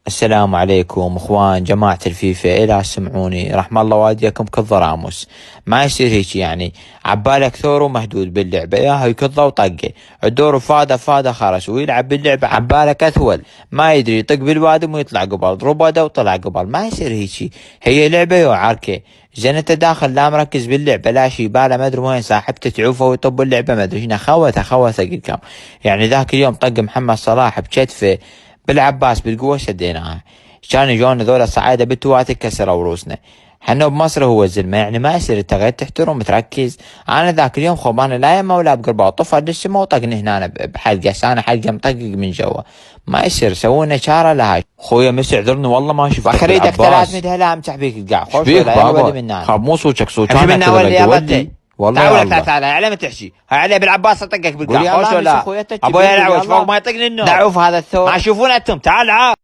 السلام عليكم اخوان جماعة الفيفا، الى سمعوني رحم الله والديكم كل راموس. ما يصير هيك يعني. عبالك ثورو مهدود باللعبة ياها يكضه وطقه، الدور فاده خرس ويلعب باللعبة عبالك اثول، ما يدري يطق بالوادم ويطلع قبل، ربده وطلع قبل. ما يصير هيك، هي لعبة يو عركة. زين انت داخل لا مركز باللعبة لا شي، باله ما ادري وين صاحبته تعوفه ويطب اللعبة، ما ادري هنا خوثه قلكم. يعني ذاك اليوم طق محمد صلاح بكتفه بالعباس بالقوة شديناها، كان يجون ذولا الصعايدة بالتواتي كسروا روسنا. حنا بمصر هو الزلمة، يعني ما يصير انت غير تحترم تركز. انا ذاك اليوم خب انا لا يما ولا بقربه طفى للسما وطقني هنا بحلقة، انا حلقة مطقق من جوا. ما يصير سوونا شارة لها. خويا مس اعذرني والله ما شفتك اخريدك بالعباس. 300 هلا امسح بيك القاع خوش شبيك ولا بابا؟ ولي منا خاب مو صوتك صوت امشي انا منا كذا ولي يا ولي بطي. والله تعال يا لك الله. تعال على ما تحشي هاي علي بالعباس اطقك قول بالقاع يا خوش الله مس ولا اخويا ابو يا العوج فوق ما يطقني النوم دعوف هذا الثور ما يشوفون انتم تعال